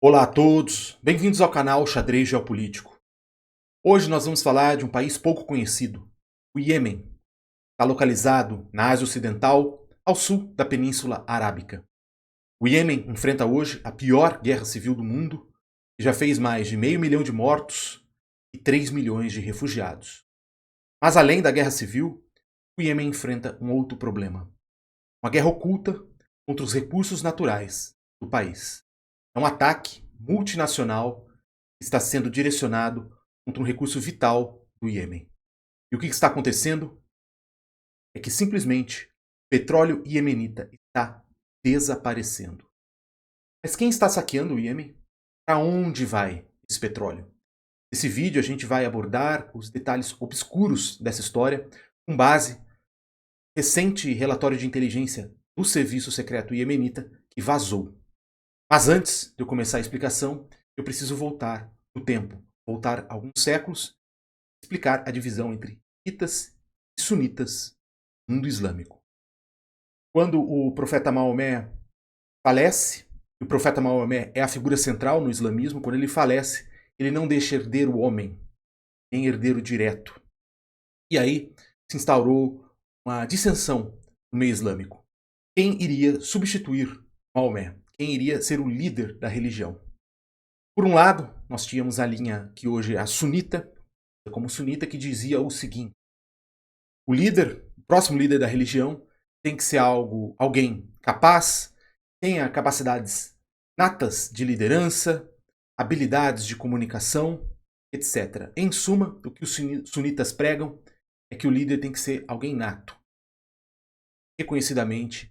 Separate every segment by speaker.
Speaker 1: Olá a todos, bem-vindos ao canal Xadrez Geopolítico. Hoje nós vamos falar de um país pouco conhecido, o Iêmen. Está localizado na Ásia Ocidental, ao sul da Península Arábica. O Iêmen enfrenta hoje a pior guerra civil do mundo e já fez mais de 500 mil de mortos e 3 milhões de refugiados. Mas além da guerra civil, o Iêmen enfrenta um outro problema. Uma guerra oculta contra os recursos naturais do país. É um ataque multinacional que está sendo direcionado contra um recurso vital do Iêmen. E o que está acontecendo? É que simplesmente o petróleo iemenita está desaparecendo. Mas quem está saqueando o Iêmen? Para onde vai esse petróleo? Nesse vídeo a gente vai abordar os detalhes obscuros dessa história com base no recente relatório de inteligência do Serviço Secreto Iemenita que vazou. Mas antes de eu começar a explicação, eu preciso voltar no tempo, voltar alguns séculos, explicar a divisão entre xiitas e sunitas no mundo islâmico. Quando o profeta Maomé falece, e o profeta Maomé é a figura central no islamismo, quando ele falece, ele não deixa herdeiro homem, nem herdeiro direto. E aí se instaurou uma dissensão no meio islâmico. Quem iria substituir Maomé? Quem iria ser o líder da religião? Por um lado, nós tínhamos a linha que hoje é a sunita, como sunita, que dizia o seguinte: o líder, o próximo líder da religião, tem que ser alguém capaz, tenha capacidades natas de liderança, habilidades de comunicação, etc. Em suma, o que os sunitas pregam é que o líder tem que ser alguém nato, reconhecidamente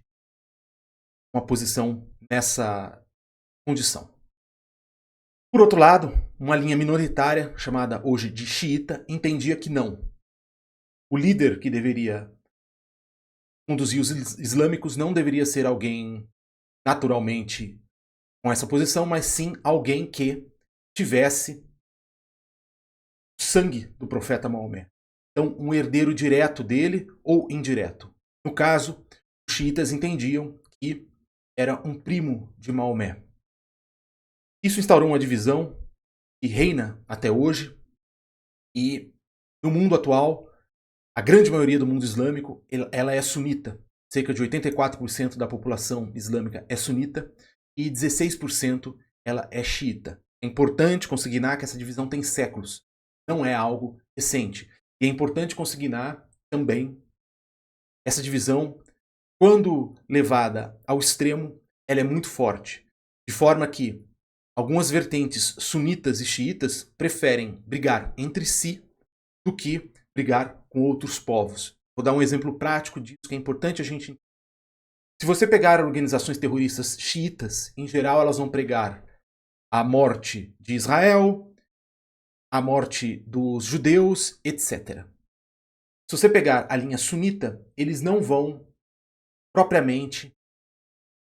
Speaker 1: uma posição nessa condição. Por outro lado, uma linha minoritária, chamada hoje de xiita, entendia que não. O líder que deveria conduzir os islâmicos não deveria ser alguém naturalmente com essa posição, mas sim alguém que tivesse o sangue do profeta Maomé. Então, um herdeiro direto dele ou indireto. No caso, os xiitas entendiam que era um primo de Maomé. Isso instaurou uma divisão que reina até hoje e no mundo atual, a grande maioria do mundo islâmico ela é sunita. Cerca de 84% da população islâmica é sunita e 16% ela é xiita. É importante consignar que essa divisão tem séculos, não é algo recente. E é importante consignar também essa divisão, quando levada ao extremo, ela é muito forte, de forma que algumas vertentes sunitas e xiitas preferem brigar entre si do que brigar com outros povos. Vou dar um exemplo prático disso que é importante a gente. Se você pegar organizações terroristas xiitas, em geral elas vão pregar a morte de Israel, a morte dos judeus, etc. Se você pegar a linha sunita, eles não vão propriamente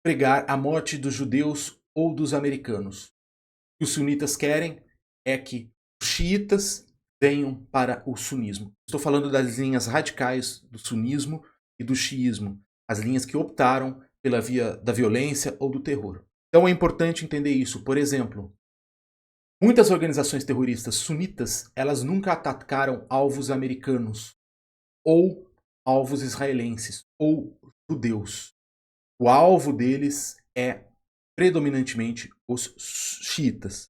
Speaker 1: pregar a morte dos judeus ou dos americanos. O que os sunitas querem é que os xiitas venham para o sunismo. Estou falando das linhas radicais do sunismo e do xiismo, as linhas que optaram pela via da violência ou do terror. Então é importante entender isso. Por exemplo, muitas organizações terroristas sunitas, elas nunca atacaram alvos americanos ou alvos israelenses ou judeus. O alvo deles é predominantemente os xiitas.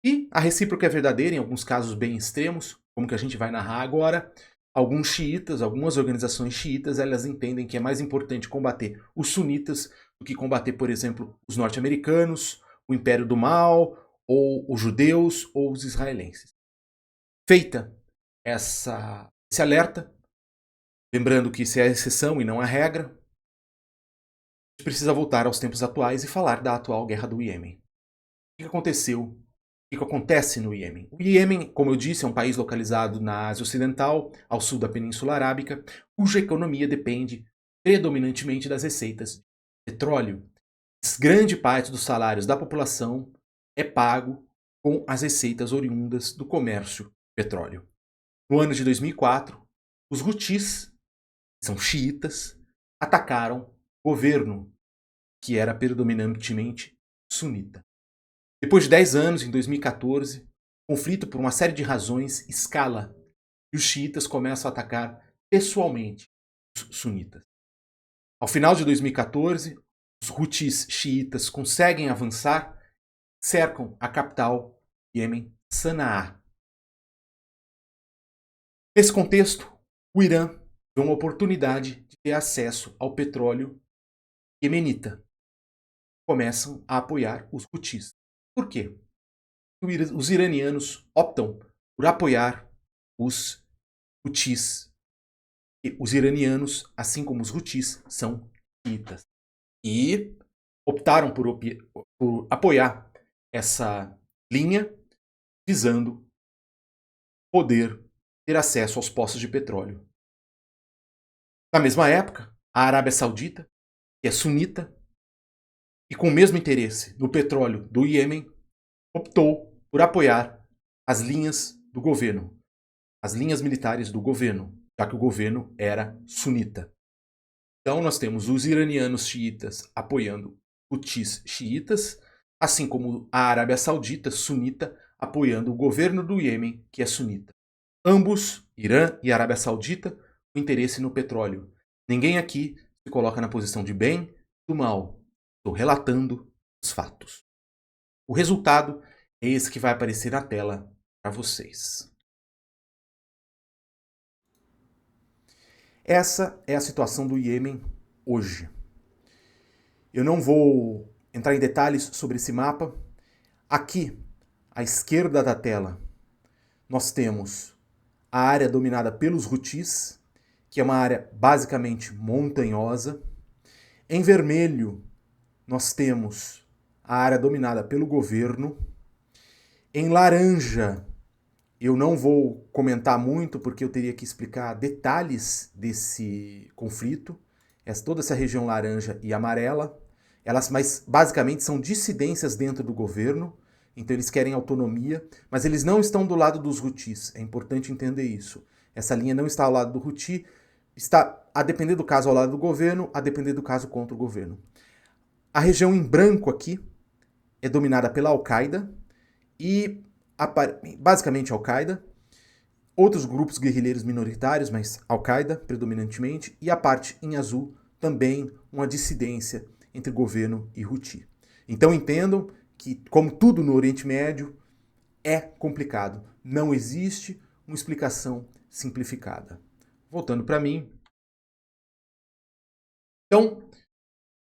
Speaker 1: E a recíproca é verdadeira em alguns casos bem extremos, como que a gente vai narrar agora. Alguns xiitas, algumas organizações xiitas, elas entendem que é mais importante combater os sunitas do que combater, por exemplo, os norte-americanos, o Império do Mal, ou os judeus, ou os israelenses. Feita esse alerta, lembrando que isso é a exceção e não a regra, a gente precisa voltar aos tempos atuais e falar da atual guerra do Iêmen. O que aconteceu? O que acontece no Iêmen? O Iêmen, como eu disse, é um país localizado na Ásia Ocidental, ao sul da Península Arábica, cuja economia depende predominantemente das receitas de petróleo. Grande parte dos salários da população é pago com as receitas oriundas do comércio de petróleo. No ano de 2004, os Houthis, que são xiitas, atacaram o governo, que era predominantemente sunita. Depois de 10 anos, em 2014, o conflito, por uma série de razões, escala e os xiitas começam a atacar pessoalmente os sunitas. Ao final de 2014, os Houthis xiitas conseguem avançar, cercam a capital Iêmen, Sanaa. Nesse contexto, o Irã vê uma oportunidade de ter acesso ao petróleo iemenita. Começam a apoiar os Houthis. Por quê? Os iranianos optam por apoiar os Houthis. E os iranianos, assim como os Houthis, são xiitas. E optaram por apoiar essa linha, visando poder ter acesso aos poços de petróleo. Na mesma época, a Arábia Saudita, que é sunita, e com o mesmo interesse no petróleo do Iêmen, optou por apoiar as linhas do governo, as linhas militares do governo, já que o governo era sunita. Então nós temos os iranianos xiitas apoiando Houthis xiitas, assim como a Arábia Saudita sunita apoiando o governo do Iêmen, que é sunita. Ambos, Irã e Arábia Saudita, com interesse no petróleo. Ninguém aqui se coloca na posição de bem ou do mal. Estou relatando os fatos. O resultado é esse que vai aparecer na tela para vocês. Essa é a situação do Iêmen hoje. Eu não vou entrar em detalhes sobre esse mapa. Aqui, à esquerda da tela, nós temos a área dominada pelos Houthis, que é uma área basicamente montanhosa. Em vermelho, nós temos a área dominada pelo governo. Em laranja, eu não vou comentar muito porque eu teria que explicar detalhes desse conflito. Toda essa região laranja e amarela, elas mas basicamente são dissidências dentro do governo, então eles querem autonomia, mas eles não estão do lado dos Houthis, é importante entender isso. Essa linha não está ao lado do Houthi, está a depender do caso ao lado do governo, a depender do caso contra o governo. A região em branco aqui é dominada pela Al-Qaeda e basicamente Al-Qaeda, outros grupos guerrilheiros minoritários, mas Al-Qaeda predominantemente, e a parte em azul também uma dissidência entre governo e Houthi. Então entendam que, como tudo no Oriente Médio, é complicado. Não existe uma explicação simplificada. Voltando para mim. Então,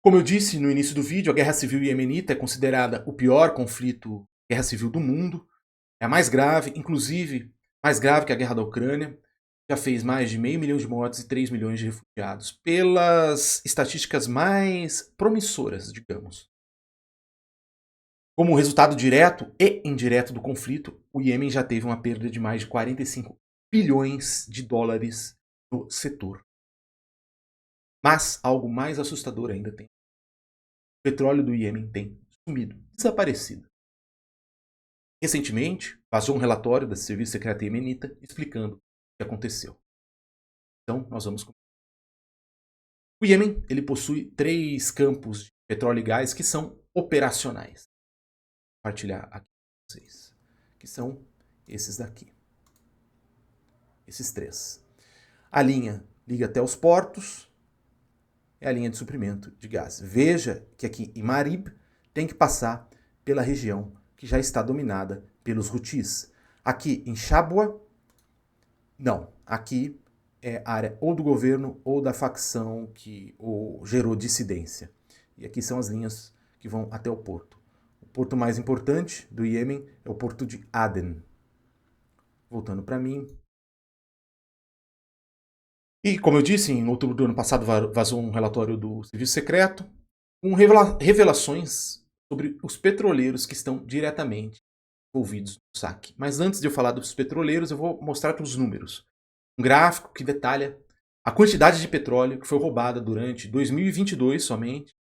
Speaker 1: como eu disse no início do vídeo, a Guerra Civil Iemenita é considerada o pior conflito, guerra civil do mundo. É a mais grave, inclusive mais grave que a Guerra da Ucrânia. Já fez mais de 500 mil de mortes e 3 milhões de refugiados. Pelas estatísticas mais promissoras, digamos. Como resultado direto e indireto do conflito, o Iêmen já teve uma perda de mais de 45 bilhões de dólares no setor. Mas algo mais assustador ainda tem. O petróleo do Iêmen tem sumido, desaparecido. Recentemente, vazou um relatório do Serviço Secreto Iemenita explicando o que aconteceu. Então, nós vamos começar. O Iêmen ele possui 3 campos de petróleo e gás que são operacionais. Vou compartilhar aqui com vocês. Que são esses daqui. Esses 3. A linha liga até os portos. É a linha de suprimento de gás. Veja que aqui em Marib tem que passar pela região que já está dominada pelos Houthis. Aqui em Shabwa, não. Aqui é área ou do governo ou da facção que gerou dissidência. E aqui são as linhas que vão até o porto. O porto mais importante do Iêmen é o porto de Aden. Voltando para mim. E, como eu disse, em outubro do ano passado vazou um relatório do Serviço Secreto com revelações sobre os petroleiros que estão diretamente envolvidos no saque. Mas antes de eu falar dos petroleiros, eu vou mostrar os números. Um gráfico que detalha a quantidade de petróleo que foi roubada durante 2022 somente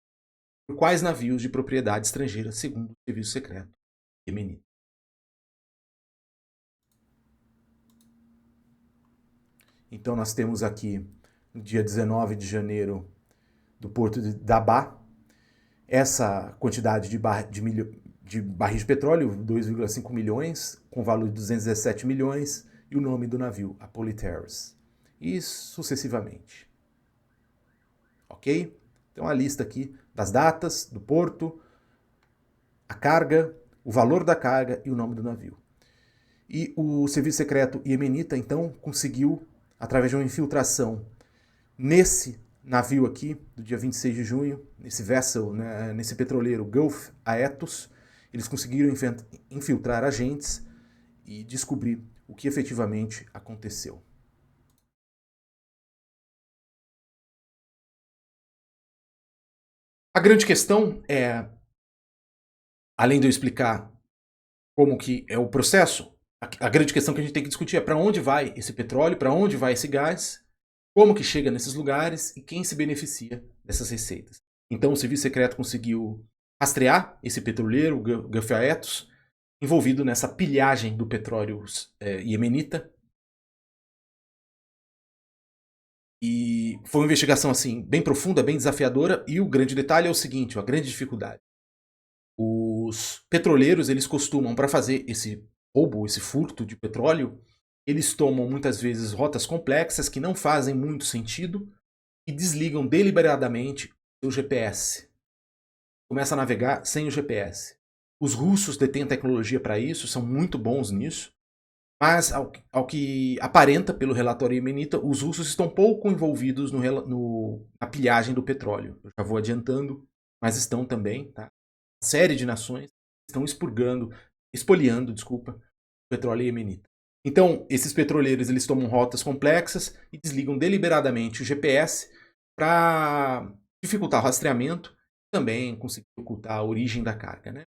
Speaker 1: por quais navios de propriedade estrangeira, segundo o Serviço Secreto iemenita. Então nós temos aqui, no dia 19 de janeiro, do porto de Dabá, essa quantidade de de barris de petróleo, 2,5 milhões, com valor de 217 milhões, e o nome do navio, Apoliteris. E sucessivamente. Ok? Então a lista aqui das datas, do porto, a carga, o valor da carga e o nome do navio. E o serviço secreto iemenita, então, conseguiu, através de uma infiltração nesse navio aqui, do dia 26 de junho, nesse vessel, né, nesse petroleiro Gulf Aetos, eles conseguiram infiltrar agentes e descobrir o que efetivamente aconteceu. A grande questão é, além de eu explicar como que é o processo, a grande questão que a gente tem que discutir é para onde vai esse petróleo, para onde vai esse gás, como que chega nesses lugares e quem se beneficia dessas receitas. Então o serviço secreto conseguiu rastrear esse petroleiro, o Gulf Aetos, envolvido nessa pilhagem do petróleo iemenita. E foi uma investigação assim bem profunda, bem desafiadora, e o grande detalhe é o seguinte, a grande dificuldade. Os petroleiros, eles costumam, para fazer esse roubo, esse furto de petróleo, eles tomam muitas vezes rotas complexas que não fazem muito sentido e desligam deliberadamente o GPS. Começa a navegar sem o GPS. Os russos detêm tecnologia para isso, são muito bons nisso, mas ao que aparenta pelo relatório iemenita, os russos estão pouco envolvidos na pilhagem do petróleo. Eu já vou adiantando, mas estão também, tá? Uma série de nações estão espoliando, o petróleo iemenita. Então, esses petroleiros, eles tomam rotas complexas e desligam deliberadamente o GPS para dificultar o rastreamento e também conseguir ocultar a origem da carga, né?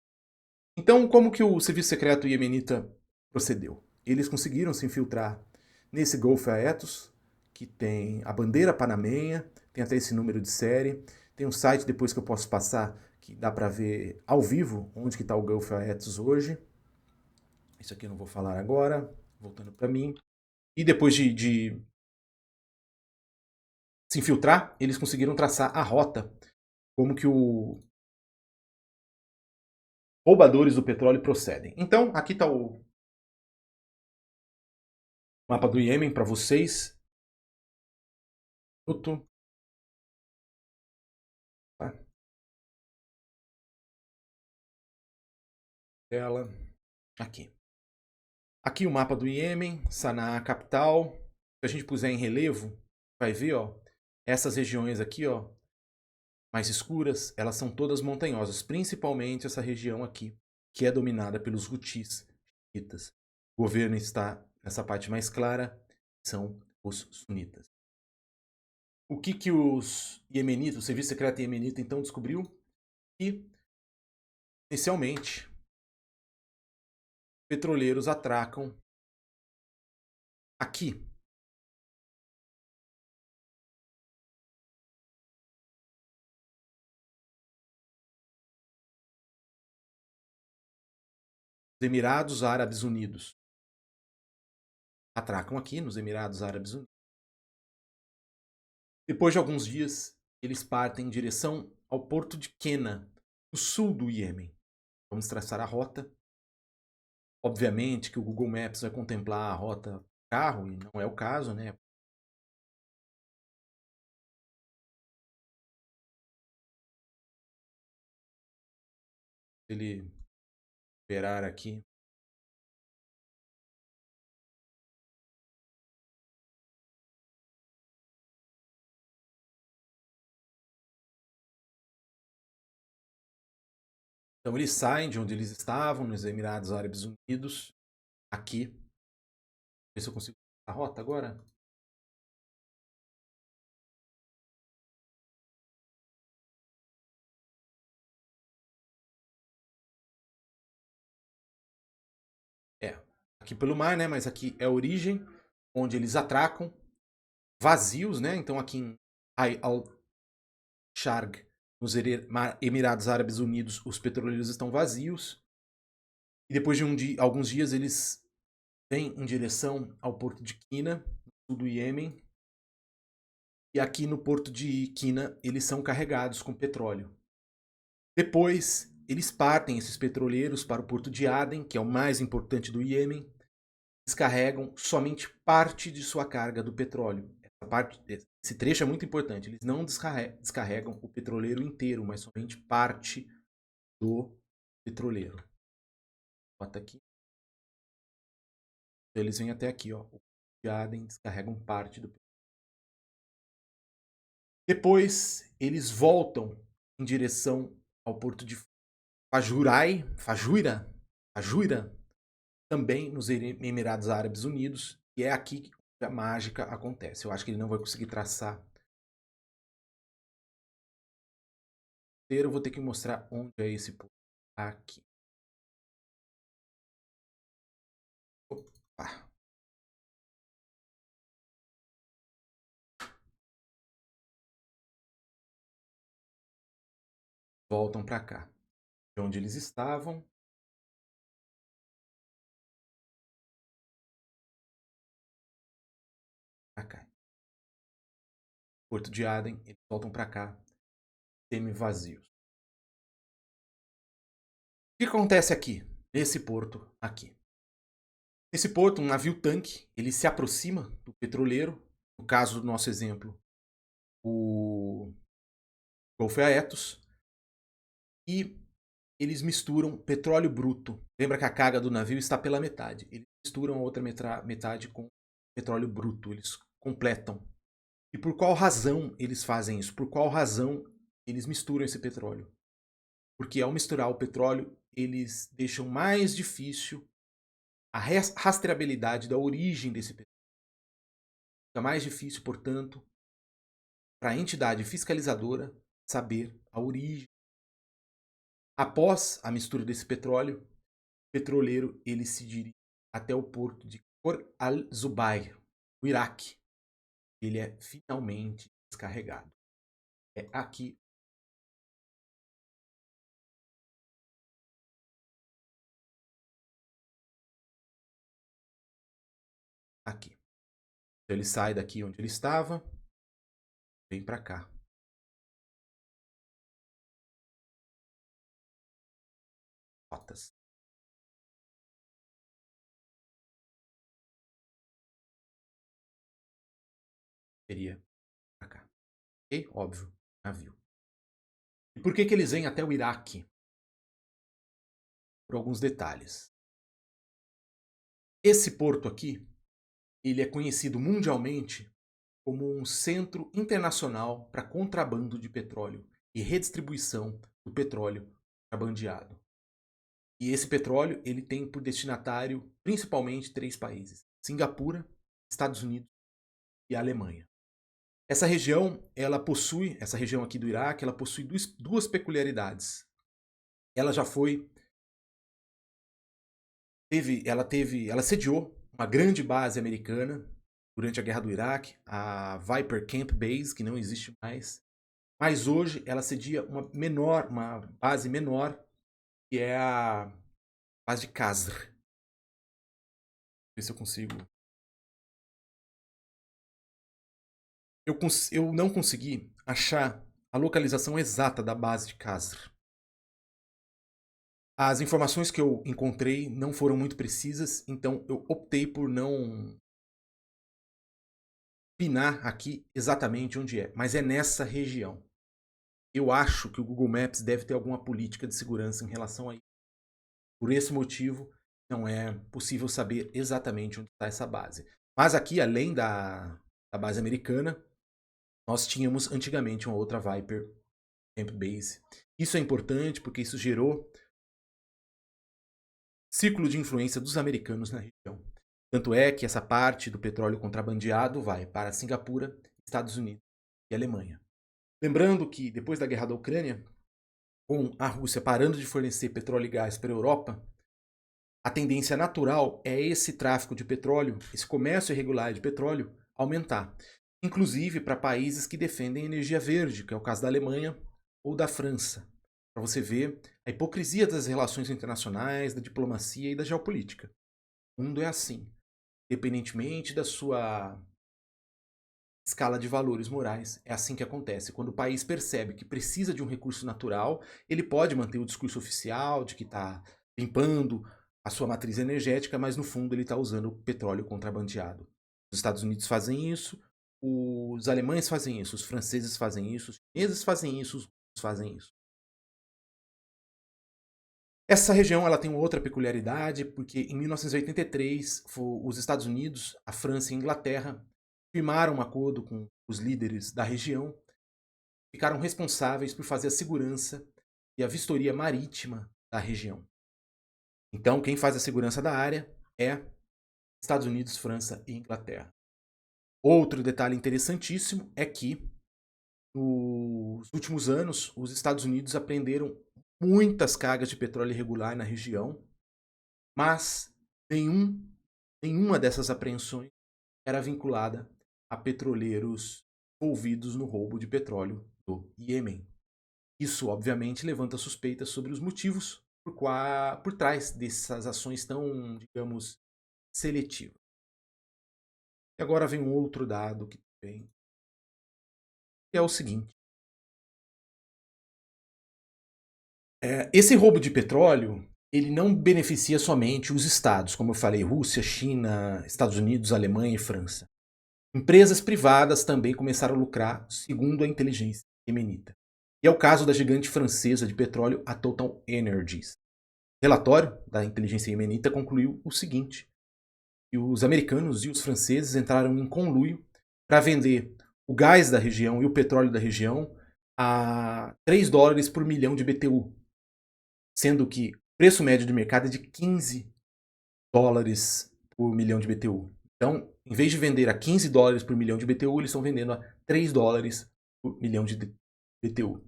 Speaker 1: Então, como que o serviço secreto iemenita procedeu? Eles conseguiram se infiltrar nesse Gulf Aetos, que tem a bandeira panamenha, tem até esse número de série, tem um site depois que eu posso passar, que dá para ver ao vivo onde que está o Gulf Aetos hoje. Isso aqui eu não vou falar agora, voltando para mim. E depois de se infiltrar, eles conseguiram traçar a rota, como que os roubadores do petróleo procedem. Então, aqui está o mapa do Iêmen para vocês. Tá? Tela. Aqui. Aqui o mapa do Iêmen, Sanaa, capital. Se a gente puser em relevo, vai ver, ó, essas regiões aqui, ó, mais escuras, elas são todas montanhosas, principalmente essa região aqui, que é dominada pelos Houthis. O governo está nessa parte mais clara, são os sunitas. O que os iemenitas, o serviço secreto iemenita, então descobriu? Que, inicialmente, petroleiros atracam aqui. Os Emirados Árabes Unidos. Atracam aqui nos Emirados Árabes Unidos. Depois de alguns dias, eles partem em direção ao porto de Qena, no sul do Iêmen. Vamos traçar a rota. Obviamente que o Google Maps vai contemplar a rota carro, e não é o caso, né? Ele esperar aqui. Então eles saem de onde eles estavam, nos Emirados Árabes Unidos, aqui. Ver se eu consigo a rota agora. É, aqui pelo mar, né? Mas aqui é a origem, onde eles atracam, vazios, né? Então aqui em Hay al-Sharg, nos Emirados Árabes Unidos, os petroleiros estão vazios. E depois de alguns dias eles vêm em direção ao porto de Qina, no sul do Iêmen. E aqui no porto de Qina eles são carregados com petróleo. Depois eles partem, esses petroleiros, para o porto de Aden, que é o mais importante do Iêmen, descarregam somente parte de sua carga do petróleo. Esse trecho é muito importante. Eles não descarregam o petroleiro inteiro, mas somente parte do petroleiro. Bota aqui. Então, eles vêm até aqui, ó. O de Aden, descarregam parte do petróleo. Depois, eles voltam em direção ao porto de Fajuira, também nos Emirados Árabes Unidos, e é aqui que a mágica acontece. Eu acho que ele não vai conseguir traçar. Eu vou ter que mostrar onde é esse porto. Aqui. Opa. Voltam para cá, de onde eles estavam. Para cá. Porto de Aden, eles voltam para cá, semi-vazios. O que acontece aqui, nesse porto aqui? Nesse porto, um navio-tanque, ele se aproxima do petroleiro, no caso do nosso exemplo, o Golfo Aetos, e eles misturam petróleo bruto. Lembra que a carga do navio está pela metade. Eles misturam a outra metade com petróleo bruto. Eles completam. E por qual razão eles fazem isso? Por qual razão eles misturam esse petróleo? Porque ao misturar o petróleo, eles deixam mais difícil a rastreabilidade da origem desse petróleo. Fica mais difícil, portanto, para a entidade fiscalizadora saber a origem. Após a mistura desse petróleo, o petroleiro ele se dirige até o porto de Khor al-Zubair, no Iraque. Ele é finalmente descarregado. É aqui. Aqui. Então, ele sai daqui onde ele estava, vem para cá. Rotas. Seria para cá. Ok? Óbvio, navio. E por que eles vêm até o Iraque? Por alguns detalhes. Esse porto aqui, ele é conhecido mundialmente como um centro internacional para contrabando de petróleo e redistribuição do petróleo contrabandeado. E esse petróleo ele tem por destinatário principalmente 3 países: Singapura, Estados Unidos e Alemanha. Essa região essa região aqui do Iraque, ela possui duas peculiaridades. Ela já foi ela sediou uma grande base americana durante a Guerra do Iraque, a Viper Camp Base, que não existe mais. Mas hoje ela cedia uma base menor, que é a base de Qasr. Ver se eu consigo. Eu não consegui achar a localização exata da base de Qasr. As informações que eu encontrei não foram muito precisas, então eu optei por não pinar aqui exatamente onde é, mas é nessa região. Eu acho que o Google Maps deve ter alguma política de segurança em relação a isso. Por esse motivo, não é possível saber exatamente onde está essa base. Mas aqui, além da base americana, nós tínhamos antigamente uma outra Viper Camp Base. Isso é importante porque isso gerou círculo de influência dos americanos na região. Tanto é que essa parte do petróleo contrabandeado vai para Singapura, Estados Unidos e Alemanha. Lembrando que depois da guerra da Ucrânia, com a Rússia parando de fornecer petróleo e gás para a Europa, a tendência natural é esse tráfico de petróleo, esse comércio irregular de petróleo, aumentar. Inclusive para países que defendem energia verde, que é o caso da Alemanha ou da França. Para você ver a hipocrisia das relações internacionais, da diplomacia e da geopolítica. O mundo é assim. Independentemente da sua escala de valores morais. É assim que acontece. Quando o país percebe que precisa de um recurso natural, ele pode manter o discurso oficial de que está limpando a sua matriz energética, mas no fundo ele está usando petróleo contrabandeado. Os Estados Unidos fazem isso, os alemães fazem isso, os franceses fazem isso, os chineses fazem isso, os russos fazem isso. Essa região ela tem outra peculiaridade, porque em 1983 os Estados Unidos, a França e a Inglaterra firmaram um acordo com os líderes da região, ficaram responsáveis por fazer a segurança e a vistoria marítima da região. Então, quem faz a segurança da área é Estados Unidos, França e Inglaterra. Outro detalhe interessantíssimo é que, nos últimos anos, os Estados Unidos apreenderam muitas cargas de petróleo irregular na região, mas nenhuma dessas apreensões era vinculada a petroleiros envolvidos no roubo de petróleo do Iêmen. Isso, obviamente, levanta suspeitas sobre os motivos por trás dessas ações tão, digamos, seletivas. E agora vem um outro dado que é o seguinte. Esse roubo de petróleo, ele não beneficia somente os estados, como eu falei, Rússia, China, Estados Unidos, Alemanha e França. Empresas privadas também começaram a lucrar, segundo a inteligência iemenita. E é o caso da gigante francesa de petróleo, a Total Energies. O relatório da inteligência iemenita concluiu o seguinte: que os americanos e os franceses entraram em conluio para vender o gás da região e o petróleo da região a $3 por milhão de BTU, sendo que o preço médio de mercado é de $15 por milhão de BTU. Então, em vez de vender a $15 por milhão de BTU, eles estão vendendo a $3 por milhão de BTU.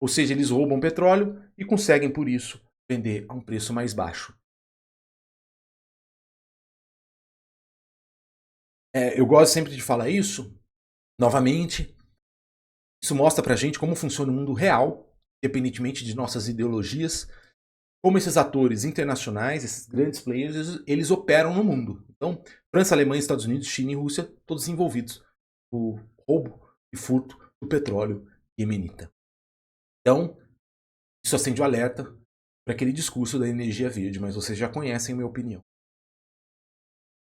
Speaker 1: Ou seja, eles roubam petróleo e conseguem, por isso, vender a um preço mais baixo. Eu gosto sempre de falar isso, novamente. Isso mostra pra gente como funciona o mundo real, independentemente de nossas ideologias, como esses atores internacionais, esses grandes players, eles operam no mundo. Então, França, Alemanha, Estados Unidos, China e Rússia, todos envolvidos no roubo e furto do petróleo iemenita. Então, isso acende o alerta para aquele discurso da energia verde, mas vocês já conhecem a minha opinião.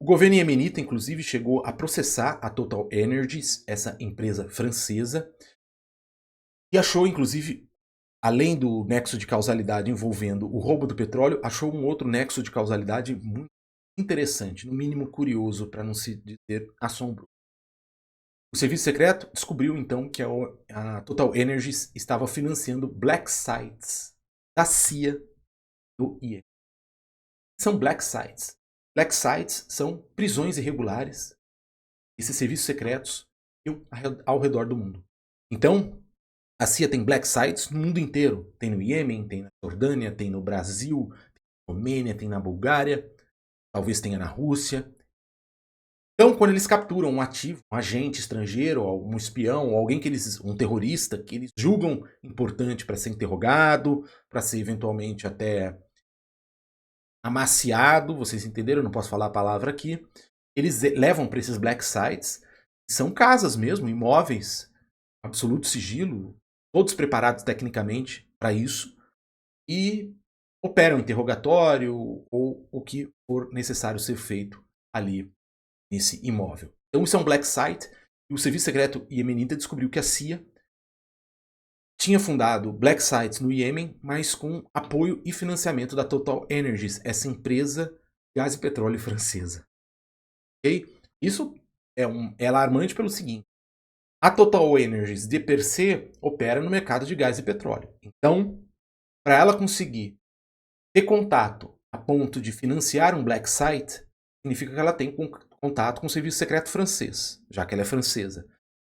Speaker 1: O governo iemenita, inclusive, chegou a processar a Total Energies, essa empresa francesa, e achou, inclusive, além do nexo de causalidade envolvendo o roubo do petróleo, achou um outro nexo de causalidade muito interessante, no mínimo curioso, para não se dizer assombroso. O serviço secreto descobriu então que a Total Energies estava financiando black sites da CIA do IEM. São black sites. Black sites são prisões irregulares. Esses serviços secretos ao redor do mundo. Então, a CIA tem black sites no mundo inteiro. Tem no Iêmen, tem na Jordânia, tem no Brasil, tem na Romênia, tem na Bulgária, talvez tenha na Rússia. Então, quando eles capturam um ativo, um agente estrangeiro, um espião, alguém um terrorista, que eles julgam importante para ser interrogado, para ser eventualmente até amaciado, vocês entenderam? Eu não posso falar a palavra aqui. Eles levam para esses black sites, que são casas mesmo, imóveis, absoluto sigilo, todos preparados tecnicamente para isso, e operam interrogatório ou o que for necessário ser feito ali nesse imóvel. Então isso é um black site, e o Serviço Secreto Iemenita descobriu que a CIA tinha fundado black sites no Iêmen, mas com apoio e financiamento da Total Energies, essa empresa de gás e petróleo francesa. Okay? Isso é alarmante pelo seguinte: a Total Energies, de per se, opera no mercado de gás e petróleo. Então, para ela conseguir ter contato a ponto de financiar um black site, significa que ela tem contato com o serviço secreto francês, já que ela é francesa.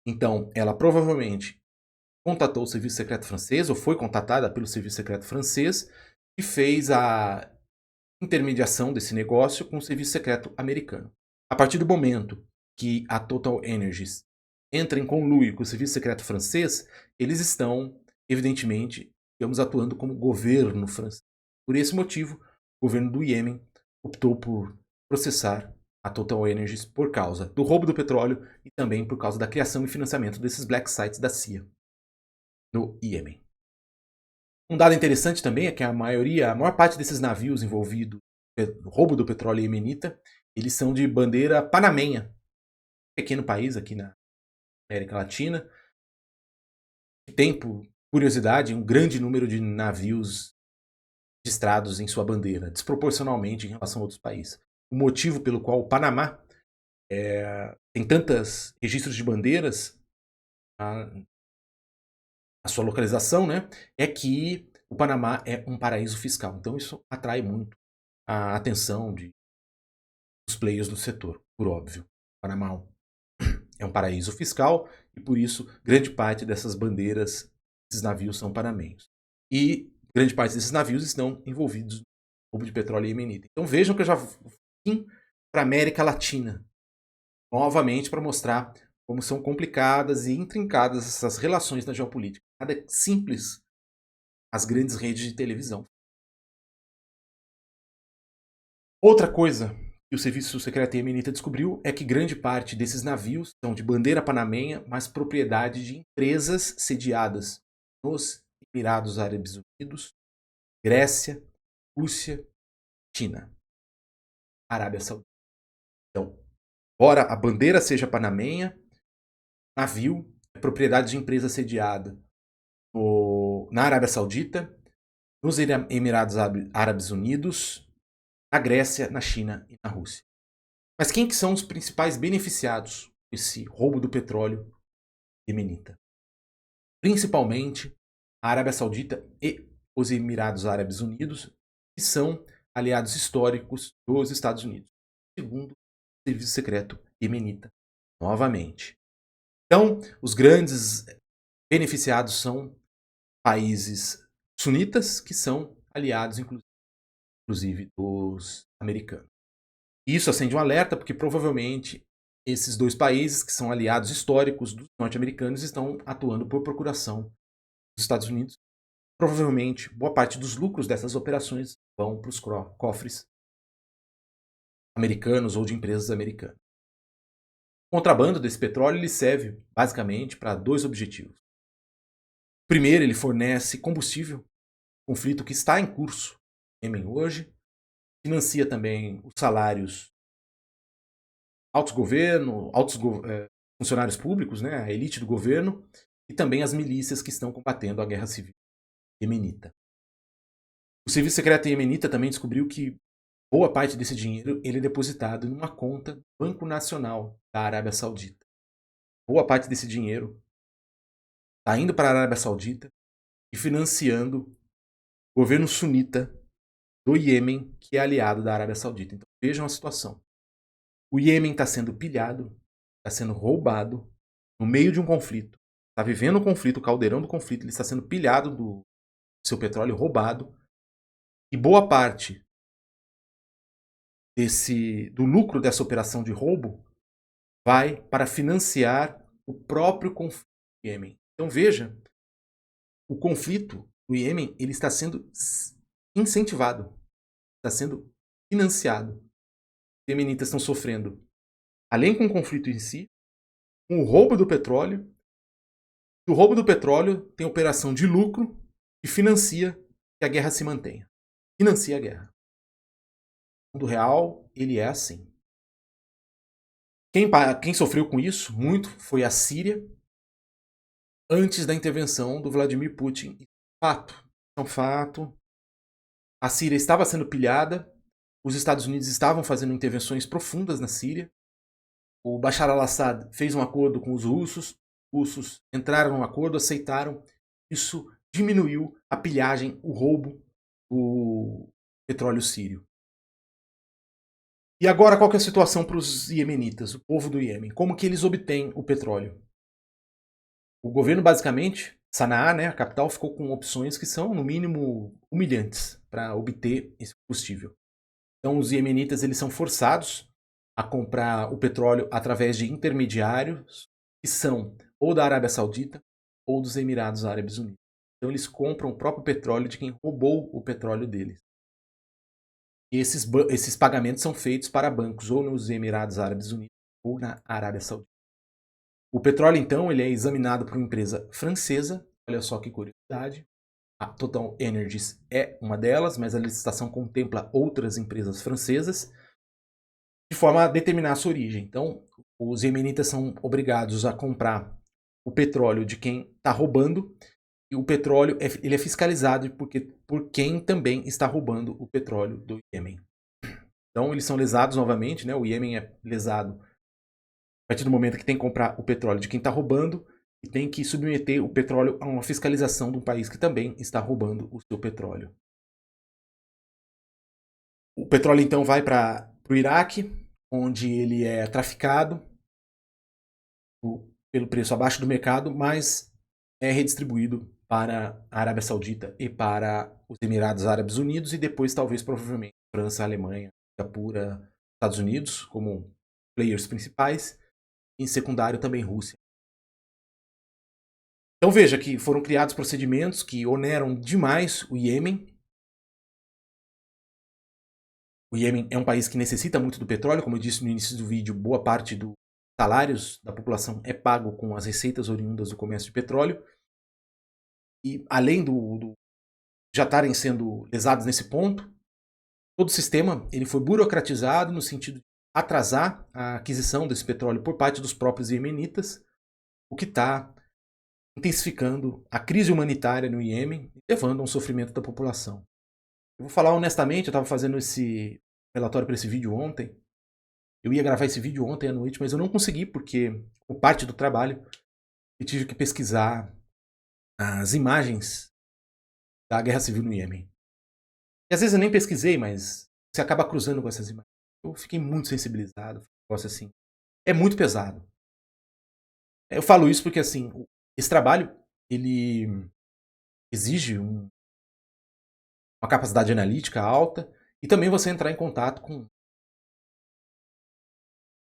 Speaker 1: Então, ela provavelmente contatou o serviço secreto francês, ou foi contatada pelo serviço secreto francês, e fez a intermediação desse negócio com o serviço secreto americano. A partir do momento que a Total Energies entra em conluio com o serviço secreto francês, eles estão, evidentemente, digamos, atuando como governo francês. Por esse motivo, o governo do Iêmen optou por processar a Total Energies por causa do roubo do petróleo e também por causa da criação e financiamento desses black sites da CIA no Iêmen. Um dado interessante também é que a maior parte desses navios envolvidos no roubo do petróleo iemenita, eles são de bandeira panamenha, um pequeno país aqui na América Latina, que tem, por curiosidade, um grande número de navios registrados em sua bandeira, desproporcionalmente em relação a outros países. O motivo pelo qual o Panamá tem tantos registros de bandeiras, a sua localização, né, é que o Panamá é um paraíso fiscal. Então isso atrai muito a atenção dos players do setor, por óbvio. O Panamá é um paraíso fiscal e por isso grande parte dessas bandeiras, esses navios são panamenhos. E grande parte desses navios estão envolvidos no roubo de petróleo iemenita. Então vejam que eu já vim para a América Latina novamente para mostrar como são complicadas e intrincadas essas relações na geopolítica. Nada é simples as grandes redes de televisão. Outra coisa que o Serviço Secreto Iemenita descobriu é que grande parte desses navios são de bandeira panamenha, mas propriedade de empresas sediadas nos Emirados Árabes Unidos, Grécia, Rússia, China, Arábia Saudita. Então, embora a bandeira seja panamenha, o navio é propriedade de empresa sediada na Arábia Saudita, nos Emirados Árabes Unidos, na Grécia, na China e na Rússia. Mas quem que são os principais beneficiados desse roubo do petróleo iemenita? Principalmente a Arábia Saudita e os Emirados Árabes Unidos, que são aliados históricos dos Estados Unidos, segundo o Serviço Secreto Iemenita, novamente. Então, os grandes beneficiados são países sunitas, que são aliados, inclusive, dos americanos. Isso acende um alerta, porque provavelmente esses dois países, que são aliados históricos dos norte-americanos, estão atuando por procuração dos Estados Unidos. Provavelmente, boa parte dos lucros dessas operações vão para os cofres americanos ou de empresas americanas. O contrabando desse petróleo ele serve basicamente para dois objetivos. Primeiro, ele fornece combustível, conflito que está em curso no Iêmen hoje, financia também os salários altos funcionários públicos, né, a elite do governo, e também as milícias que estão combatendo a guerra civil iemenita. O Serviço Secreto Iemenita também descobriu que boa parte desse dinheiro ele é depositado numa conta do Banco Nacional da Arábia Saudita. Boa parte desse dinheiro está indo para a Arábia Saudita e financiando o governo sunita do Iêmen, que é aliado da Arábia Saudita. Então vejam a situação. O Iêmen está sendo pilhado, está sendo roubado no meio de um conflito. Está vivendo um conflito, o caldeirão do conflito, ele está sendo pilhado do seu petróleo, roubado. E boa parte do lucro dessa operação de roubo vai para financiar o próprio conflito do Iêmen. Então veja, o conflito no Iêmen ele está sendo incentivado, está sendo financiado. Os iemenitas estão sofrendo, além com o conflito em si, com o roubo do petróleo. Do roubo do petróleo tem operação de lucro que financia que a guerra se mantenha. Financia a guerra. O mundo real, ele é assim. Quem sofreu com isso muito foi a Síria, antes da intervenção do Vladimir Putin. Fato. É um fato. A Síria estava sendo pilhada, os Estados Unidos estavam fazendo intervenções profundas na Síria. O Bashar al-Assad fez um acordo com os russos entraram no acordo, aceitaram. Isso diminuiu a pilhagem, o roubo do petróleo sírio. E agora qual que é a situação para os iemenitas, o povo do Iêmen? Como que eles obtêm o petróleo? O governo basicamente, Sanaá, né, a capital, ficou com opções que são no mínimo humilhantes para obter esse combustível. Então os iemenitas eles são forçados a comprar o petróleo através de intermediários que são ou da Arábia Saudita ou dos Emirados Árabes Unidos. Então eles compram o próprio petróleo de quem roubou o petróleo deles. E esses pagamentos são feitos para bancos ou nos Emirados Árabes Unidos ou na Arábia Saudita. O petróleo, então, ele é examinado por uma empresa francesa. Olha só que curiosidade. A Total Energies é uma delas, mas a licitação contempla outras empresas francesas, de forma a determinar a sua origem. Então, os iemenitas são obrigados a comprar o petróleo de quem está roubando, e o petróleo ele é fiscalizado por quem também está roubando o petróleo do Iêmen. Então, eles são lesados novamente, né? O Iêmen é lesado a partir do momento que tem que comprar o petróleo de quem está roubando e tem que submeter o petróleo a uma fiscalização de um país que também está roubando o seu petróleo. O petróleo então vai para o Iraque, onde ele é traficado pelo preço abaixo do mercado, mas é redistribuído para a Arábia Saudita e para os Emirados Árabes Unidos e depois talvez provavelmente França, Alemanha, Singapura, Estados Unidos como players principais, e em secundário também Rússia. Então veja que foram criados procedimentos que oneram demais o Iêmen. O Iêmen é um país que necessita muito do petróleo, como eu disse no início do vídeo, boa parte dos salários da população é pago com as receitas oriundas do comércio de petróleo. E além do já estarem sendo lesados nesse ponto, todo o sistema ele foi burocratizado no sentido de atrasar a aquisição desse petróleo por parte dos próprios iemenitas, o que está intensificando a crise humanitária no Iêmen e levando a um sofrimento da população. Eu vou falar honestamente, eu estava fazendo esse relatório para esse vídeo ontem. Eu ia gravar esse vídeo ontem à noite, mas eu não consegui porque, por parte do trabalho, eu tive que pesquisar as imagens da guerra civil no Iêmen. E às vezes eu nem pesquisei, mas você acaba cruzando com essas imagens. Eu fiquei muito sensibilizado. Um negócio assim. É muito pesado. Eu falo isso porque, assim, esse trabalho, ele exige uma capacidade analítica alta e também você entrar em contato com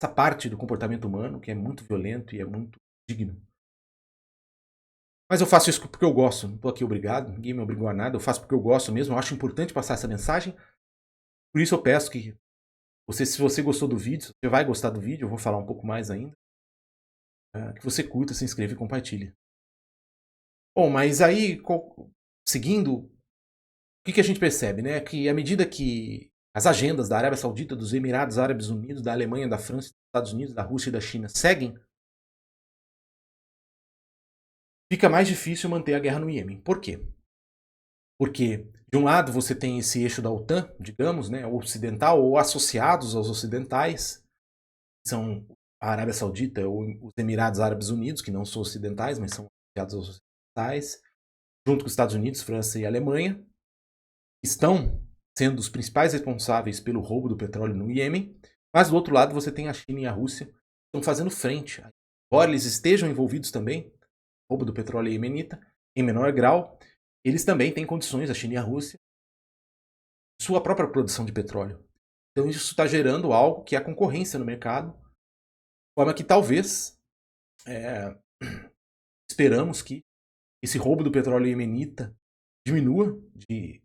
Speaker 1: essa parte do comportamento humano que é muito violento e é muito digno. Mas eu faço isso porque eu gosto, não estou aqui obrigado, ninguém me obrigou a nada, eu faço porque eu gosto mesmo, eu acho importante passar essa mensagem. Por isso eu peço que se você gostou do vídeo, você vai gostar do vídeo, eu vou falar um pouco mais ainda, que você curta, se inscreva e compartilhe. Bom, mas aí, seguindo, o que a gente percebe, né? Que à medida que as agendas da Arábia Saudita, dos Emirados Árabes Unidos, da Alemanha, da França, dos Estados Unidos, da Rússia e da China seguem, fica mais difícil manter a guerra no Iêmen. Por quê? Porque, de um lado, você tem esse eixo da OTAN, digamos, né, ocidental, ou associados aos ocidentais, que são a Arábia Saudita ou os Emirados Árabes Unidos, que não são ocidentais, mas são associados aos ocidentais, junto com os Estados Unidos, França e Alemanha, estão sendo os principais responsáveis pelo roubo do petróleo no Iêmen. Mas, do outro lado, você tem a China e a Rússia, que estão fazendo frente. Embora eles estejam envolvidos também no roubo do petróleo iemenita, em menor grau, eles também têm condições, a China e a Rússia, de sua própria produção de petróleo. Então isso está gerando algo que é a concorrência no mercado, de forma que talvez esperamos que esse roubo do petróleo iemenita diminua de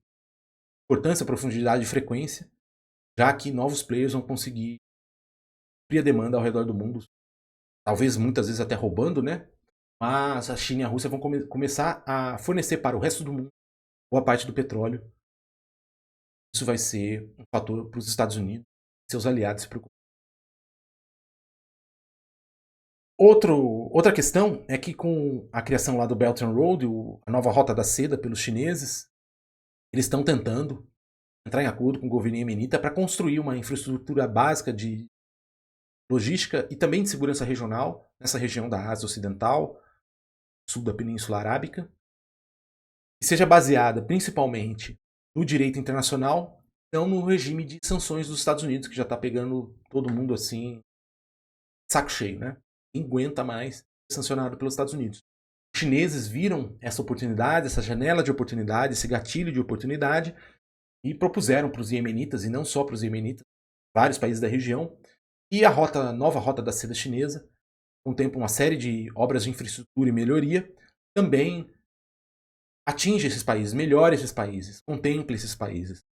Speaker 1: importância, profundidade e frequência, já que novos players vão conseguir suprir a demanda ao redor do mundo, talvez muitas vezes até roubando, né? Mas a China e a Rússia vão começar a fornecer para o resto do mundo boa parte do petróleo. Isso vai ser um fator para os Estados Unidos e seus aliados se preocuparem. Outra questão é que com a criação lá do Belt and Road, a nova rota da seda pelos chineses, eles estão tentando entrar em acordo com o governo iemenita para construir uma infraestrutura básica de logística e também de segurança regional nessa região da Ásia Ocidental, sul da Península Arábica, que seja baseada principalmente no direito internacional, não no regime de sanções dos Estados Unidos, que já está pegando todo mundo assim, saco cheio, né? Ninguém aguenta mais ser sancionado pelos Estados Unidos. Os chineses viram essa oportunidade, essa janela de oportunidade, esse gatilho de oportunidade, e propuseram para os iemenitas, e não só para os iemenitas, vários países da região, e a nova rota da seda chinesa contempla uma série de obras de infraestrutura e melhoria, também atinge esses países, melhora esses países, contempla esses países.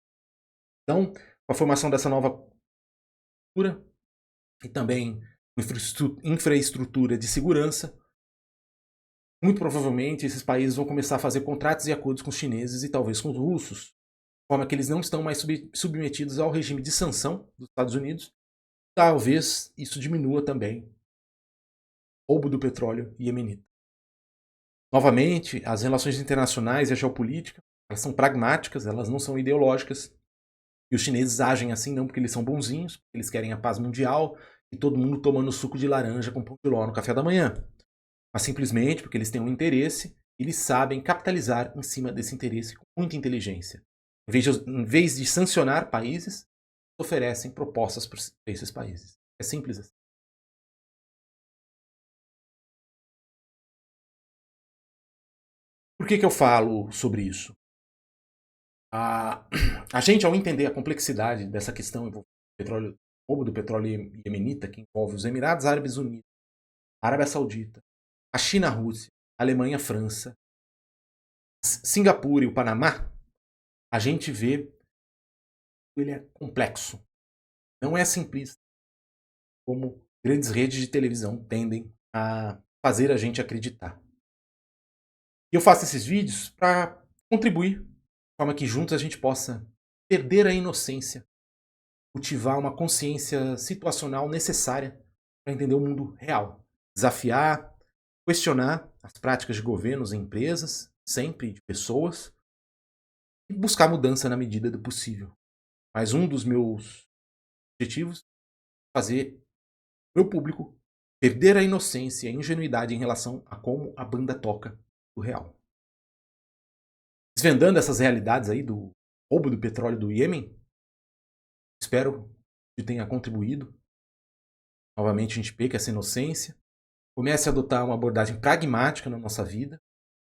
Speaker 1: Então, Com a formação dessa nova cultura e também infraestrutura de segurança, muito provavelmente esses países vão começar a fazer contratos e acordos com os chineses e talvez com os russos, de forma que eles não estão mais submetidos ao regime de sanção dos Estados Unidos. Talvez isso diminua também o roubo do petróleo iemenita. Novamente, as relações internacionais e a geopolítica, elas são pragmáticas, elas não são ideológicas. E os chineses agem assim não porque eles são bonzinhos, porque eles querem a paz mundial e todo mundo tomando suco de laranja com pão de ló no café da manhã, mas simplesmente porque eles têm um interesse e eles sabem capitalizar em cima desse interesse com muita inteligência. Em vez de sancionar países, oferecem propostas para esses países. É simples assim. Por que eu falo sobre isso? A gente, ao entender a complexidade dessa questão envolvendo o petróleo, roubo do petróleo iemenita, que envolve os Emirados Árabes Unidos, a Arábia Saudita, a China, a Rússia, a Alemanha, a França, Singapura e o Panamá, a gente vê que ele é complexo. Não é simplista, como grandes redes de televisão tendem a fazer a gente acreditar. E eu faço esses vídeos para contribuir, de forma que juntos a gente possa perder a inocência, cultivar uma consciência situacional necessária para entender o mundo real, desafiar, questionar as práticas de governos e empresas, sempre de pessoas, e buscar mudança na medida do possível. Mas um dos meus objetivos é fazer o meu público perder a inocência e a ingenuidade em relação a como a banda toca o real. Desvendando essas realidades aí do roubo do petróleo do Iêmen, espero que tenha contribuído. Novamente a gente perca essa inocência, comece a adotar uma abordagem pragmática na nossa vida,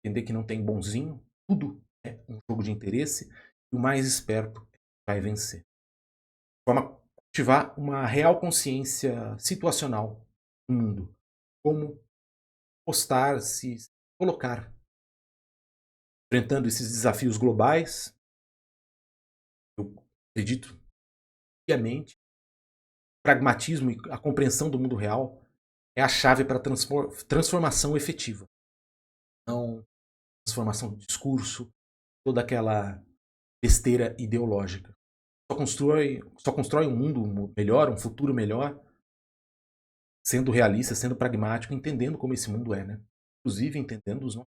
Speaker 1: entender que não tem bonzinho, tudo é um jogo de interesse e o mais esperto vai vencer. De forma a cultivar uma real consciência situacional no mundo. Como postar, se colocar enfrentando esses desafios globais. Eu acredito piamente pragmatismo e a compreensão do mundo real é a chave para a transformação efetiva. Não transformação de discurso, toda aquela besteira ideológica. Só constrói um mundo melhor, um futuro melhor, sendo realista, sendo pragmático, entendendo como esse mundo é, né? Inclusive entendendo os nossos.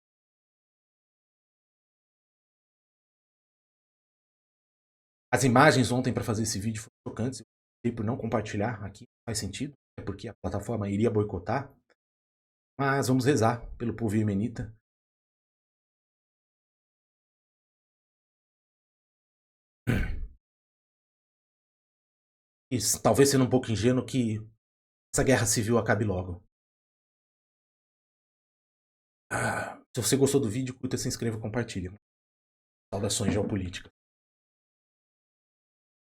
Speaker 1: As imagens ontem para fazer esse vídeo foram chocantes, eu optei por não compartilhar aqui, faz sentido, é porque a plataforma iria boicotar. Mas vamos rezar pelo povo iemenita. E talvez sendo um pouco ingênuo que essa guerra civil acabe logo. Se você gostou do vídeo, curta, se inscreva e compartilhe. Saudações geopolíticas.